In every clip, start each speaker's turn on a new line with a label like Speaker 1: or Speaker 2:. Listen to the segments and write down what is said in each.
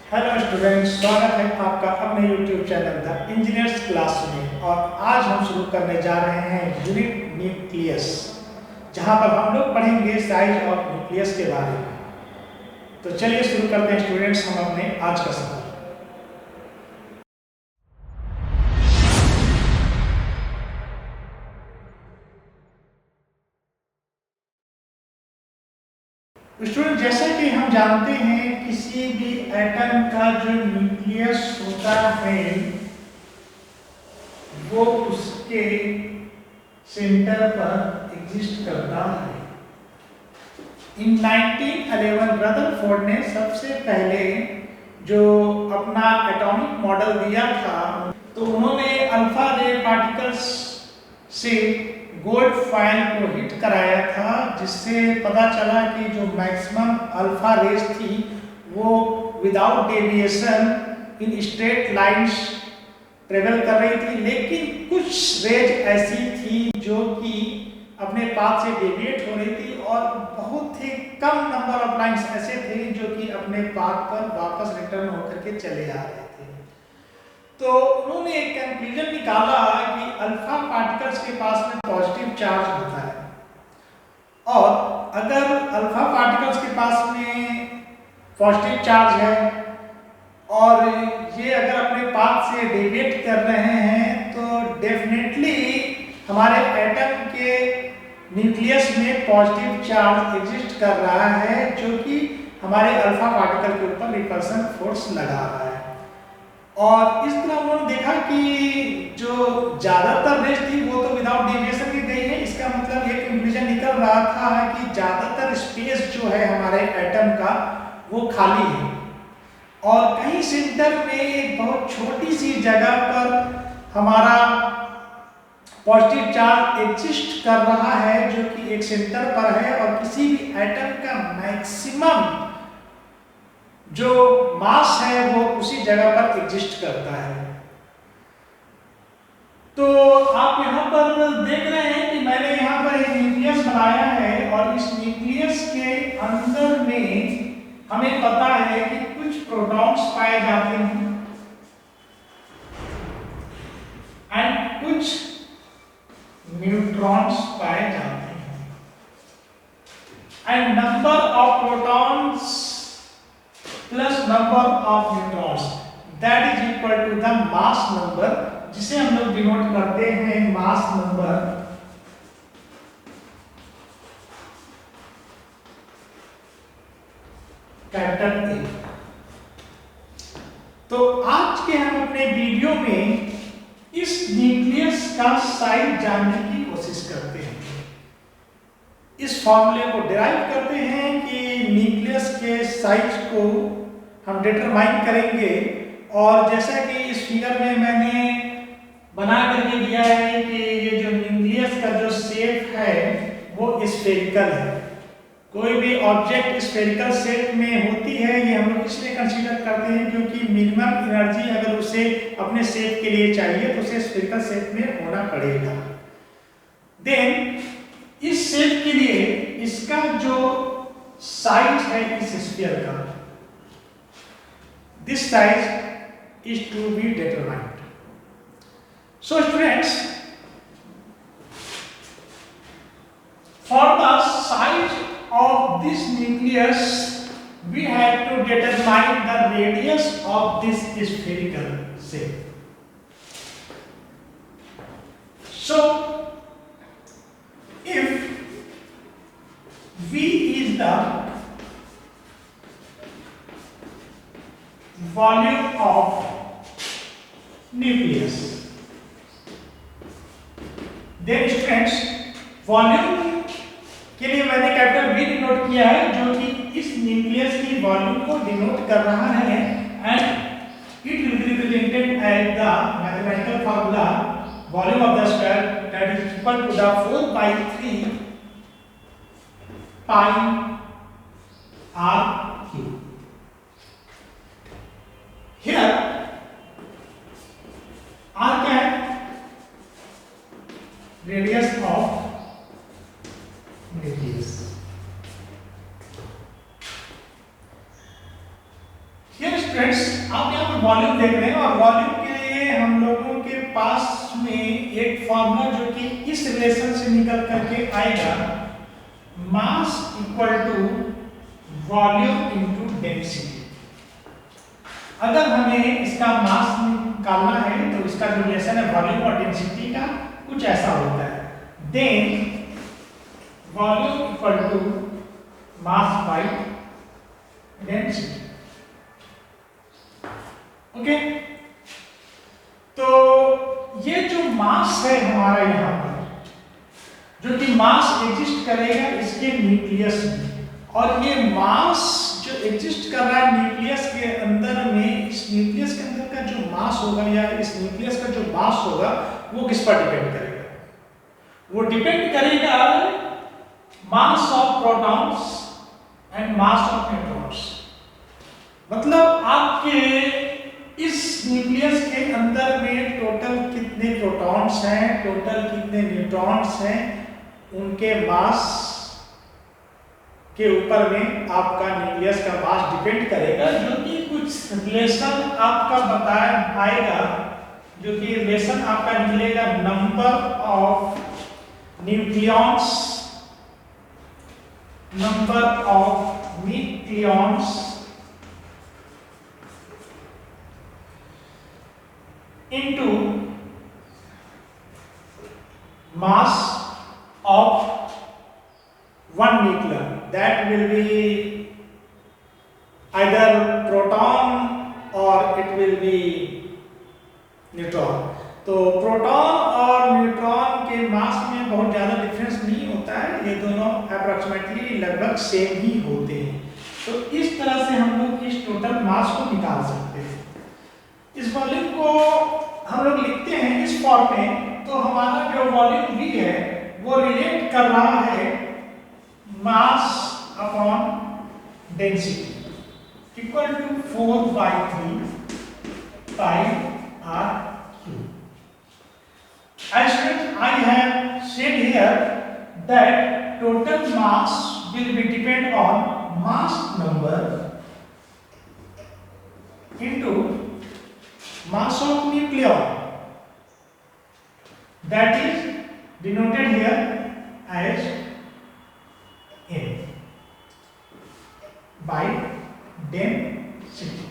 Speaker 1: Hello students, स्वागत है आपका अपने YouTube channel the engineers class में। और आज हम शुरू करने जा रहे हैं यूनिट न्यूक्लियस, जहां पर हम लोग पढ़ेंगे साइज ऑफ न्यूक्लियस के बारे में। तो चलिए शुरू करते हैं स्टूडेंट्स हम अपने आज का सफर। स्टूडेंट, जैसा कि हम जानते हैं किसी भी एटम का जो न्यूक्लियस होता है वो उसके सेंटर पर एग्जिस्ट करता है। इन 1911 रदरफोर्ड ने सबसे पहले जो अपना एटॉमिक मॉडल दिया था, तो उन्होंने अल्फा रे पार्टिकल्स से गोल्ड फॉयल को हिट कराया था, जिससे पता चला कि जो मैक्सिमम अल्फा रेज थी वो without deviation in straight lines travel कर रही थी, लेकिन कुछ रेज ऐसी थी जो कि अपने पाथ से डेविएट हो रही थी और बहुत ही कम नंबर ऑफ लाइंस ऐसे थे जो कि अपने पाथ पर वापस रिटर्न होकर के चले आ रहे थे। तो उन्होंने एक कंक्लूजन निकाला कि अल्फा पार्टिकल्स के पास में पॉजिटिव चार्ज होता है, और अगर अल्फा पार्टिकल्स के पास में पॉजिटिव चार्ज है और ये अगर अपने पाथ से डेविएट कर रहे हैं, तो डेफिनेटली हमारे एटम के न्यूक्लियस में पॉजिटिव चार्ज एग्जिस्ट कर रहा है, जो कि हमारे अल्फा पार्टिकल के ऊपर रिपल्सन फोर्स लगा रहा है। और इस तरह उन्होंने देखा कि जो ज़्यादातर रेज थी वो तो विदाउट डेविएशन की गई है। इसका मतलब ये कंक्लूजन निकल रहा था कि ज़्यादातर स्पेस जो है हमारे एटम का वो खाली है, और कहीं सेंटर में एक बहुत छोटी सी जगह पर हमारा पॉजिटिव चार्ज एग्जिस्ट कर रहा है, जो कि एक सेंटर पर है, और किसी भी एटम का मैक्सिमम जो मास है वो उसी जगह पर एग्जिस्ट करता है। तो आप यहाँ पर देख रहे हैं कि मैंने यहाँ पर एक न्यूक्लियस बनाया है, और इस न्यूक्लियस के अंदर में हमें पता है कि कुछ प्रोटॉन्स पाए जाते हैं एंड कुछ न्यूट्रॉन्स पाए जाते हैं, and number of protons plus number of neutrons that is equal to the mass number, जिसे हम लोग डिनोट करते हैं मास नंबर। Capital A. तो आज के हम अपने वीडियो में इस न्यूक्लियस का साइज जानने की कोशिश करते हैं। इस फॉर्मूले को डिराइव करते हैं कि न्यूक्लियस के साइज को हम डिटरमाइन करेंगे, और जैसा कि इस फिगर में मैंने बना करके दिया है कि ये जो न्यूक्लियस का जो शेप है वो स्फेरिकल है। कोई भी ऑब्जेक्ट स्फेरिकल शेप में होती है, ये हम लोग इसलिए कंसीडर करते हैं क्योंकि मिनिमम एनर्जी अगर उसे अपने शेप के लिए चाहिए तो उसे स्फेरिकल शेप में होना पड़ेगा। देन इस शेप के लिए इसका जो साइज है इस स्फीयर का, this size is to be determined. So students, for the size of this nucleus we have to determine the radius of this spherical shape. So if V is the volume of nucleus, then students volume के लिए मैंने capital V denote किया है, जो कि इस nucleus की volume को डिनोट कर रहा है, and it will be represented as the mathematical formula volume of the sphere that is equal to the 4/3 pi r cube. Here r क्या है? Radius of nucleus. Here students, formula जो कि इस relation से निकल करके आएगा, mass equal to volume into density. अगर हमें इसका मास निकालना है तो इसका जो रिलेशन है वॉल्यूम और डेंसिटी का कुछ ऐसा होता है, then volume equal to mass by density. Okay, तो ये जो मास है हमारा यहाँ पर, जो कि मास एग्जिस्ट करेगा इसके न्यूक्लियस में, और ये मास जो एग्जिस्ट कर रहा है न्यूक्लियस के अंदर में, इस न्यूक्लियस के अंदर का जो मास होगा या इस न्यूक्लियस का जो मास होगा वो किस पर डिपेंड करेगा? वो डिपेंड करेगा mass of protons and mass of neutrons. मतलब आपके इस न्यूक्लियस के अंदर में टोटल कितने प्रोटॉन्स हैं, टोटल कितने न्यूट्रॉन्स हैं, उनके मास के ऊपर में आपका न्यूक्लियस का मास डिपेंड करेगा, जो कि कुछ रिलेशन आपका बताया आएगा, जो कि रिलेशन आपका निकलेगा number of nucleons, number of nucleons into mass of one nucleon, that will be either proton or it will be neutron। तो प्रोटॉन और न्यूट्रॉन के मास में बहुत ज़्यादा डिफरेंस नहीं होता है, ये दोनों अप्रोक्सीमेटली लगभग सेम ही होते हैं। तो इस तरह से हम लोग इस टोटल मास को निकाल सकते हैं। इस वॉल्यूम को हम लोग लिखते हैं इस फॉर्म में, तो हमारा जो वॉल्यूम V है वो रिलेट कर रहा है mass upon density equal to 4/3 pi r cube। As I have said here that total mass will be depend on mass number into mass of nucleon, that is denoted here as n by density,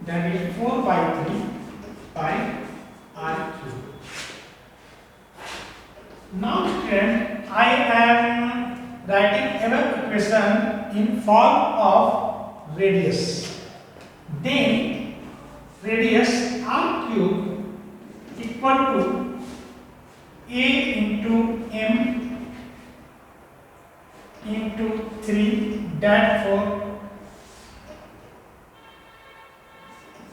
Speaker 1: that is 4/3 by r cube। Now student, I am writing above equation in form of radius, then radius r cube equal to a into m into 3, therefore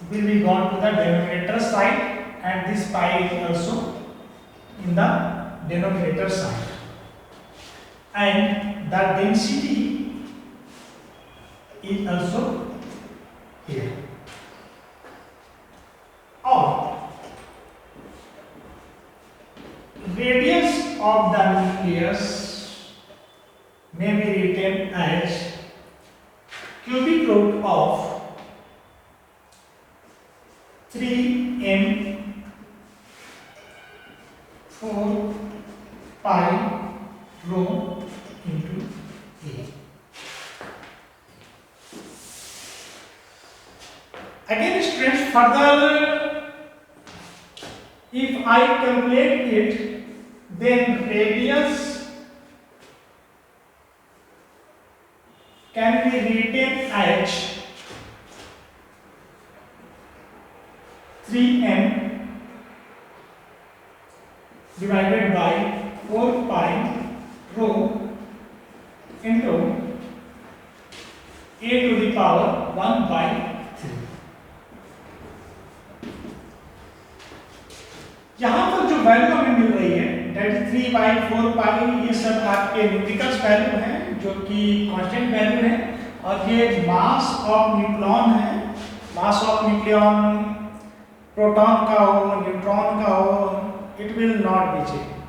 Speaker 1: will be gone to the denominator side, and this pi is also in the denominator side, and the density is also here। और radius of the nucleus may be written as cubic root of 3m 4 pi rho into a। Again students, further if I calculate it, then radius can be written as 3m divided by 4 pi rho into a to the power 1/3। यहाँ पर जो value हमें मिल रही है date 3/4 पाई, ये सब आपके numericals value हैं जो कि कांस्टेंट वैल्यू है, और ये मास ऑफ न्यूक्लियॉन है। मास ऑफ न्यूक्लियॉन प्रोटॉन का हो, न्यूट्रॉन का हो, it will not be changed,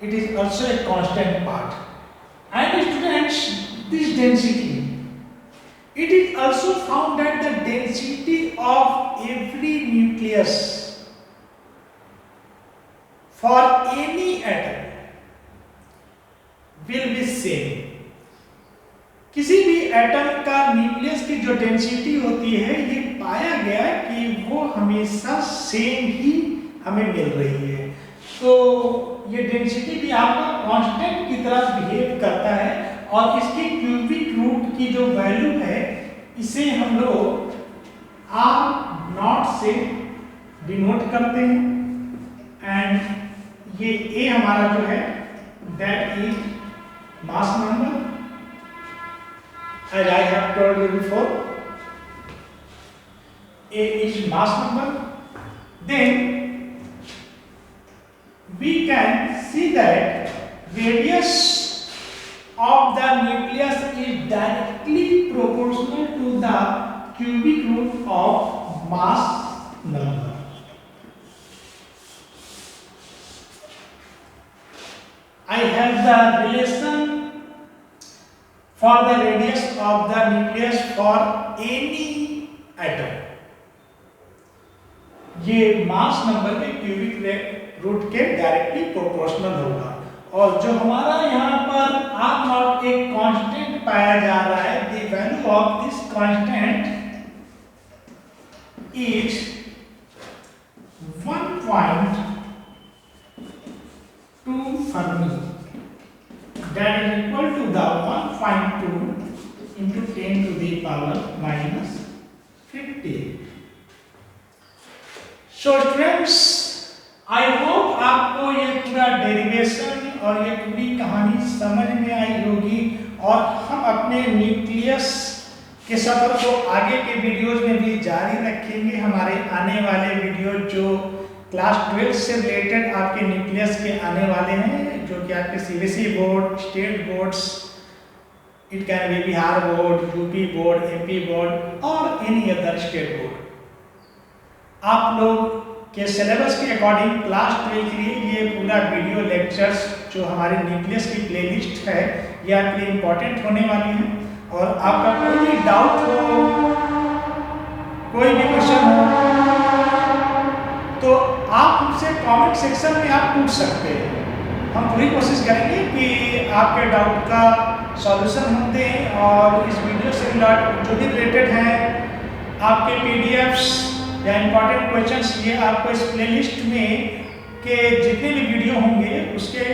Speaker 1: it is also a constant part। And students, this density, it is also found that the density of every nucleus for any atom will be same। किसी भी atom का nucleus की जो density होती है, ये पाया गया कि वो हमेशा सेम ही हमें मिल रही है। तो ये डेंसिटी भी आपका कांस्टेंट की तरह बिहेव करता है, और इसकी क्यूबिक रूट की जो वैल्यू है, इसे हम लोग R0 से डिनोट करते हैं। एंड ये A हमारा जो है that is mass number, as I have told you before, A is mass number। Then we can see that radius of the nucleus is directly proportional to the cubic root of mass number। I have the relation for the radius of the nucleus for any atom। ये mass number के cubic root के directly proportional होगा। और जो हमारा यहाँ पर R0 एक कांस्टेंट पाया जा रहा है, the value of this constant is 1.2 Fermi, that is equal to the 1.2 into 10 to the power minus 50। So students, I hope आपको ये पूरा डेरिवेशन और ये पूरी कहानी समझ में आई होगी, और हम अपने न्यूक्लियस के सफर को आगे के वीडियोज में भी जारी रखेंगे। हमारे आने वाले वीडियो जो क्लास 12 से रिलेटेड आपके न्यूक्लियस के आने वाले हैं, जो कि आपके CBSE board, state boards, it can be Bihar board, UP board, MP board और एनी अदर स्टेट बोर्ड। आप लोग के सिलेबस के अकॉर्डिंग क्लास 12 के लिए ये पूरा वीडियो लेक्चर्स जो हमारे न्यूक्लियस की प्लेलिस्ट है, ये आपके लिए इम्पोर्टेंट होने वाली है। और आपका कोई भी डाउट हो, कोई भी क्वेश्चन हो, तो आप हमसे कमेंट सेक्शन में आप पूछ सकते हैं। हम पूरी कोशिश करेंगे कि आपके डाउट का सॉल्यूशन हम दें, और इस वीडियो से जो भी रिलेटेड हैं आपके पीडीएफ्स या इम्पॉर्टेंट क्वेश्चंस, ये आपको इस प्लेलिस्ट में के जितने भी वीडियो होंगे उसके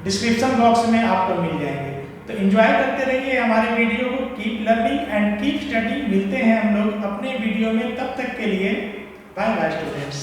Speaker 1: डिस्क्रिप्शन बॉक्स में आपको मिल जाएंगे। तो एंजॉय करते रहिए हमारे वीडियो को। Keep learning and keep studying. मिलते हैं हम लोग अपने वीडियो में, तब तक के लिए बाय बाय स्टूडेंट्स।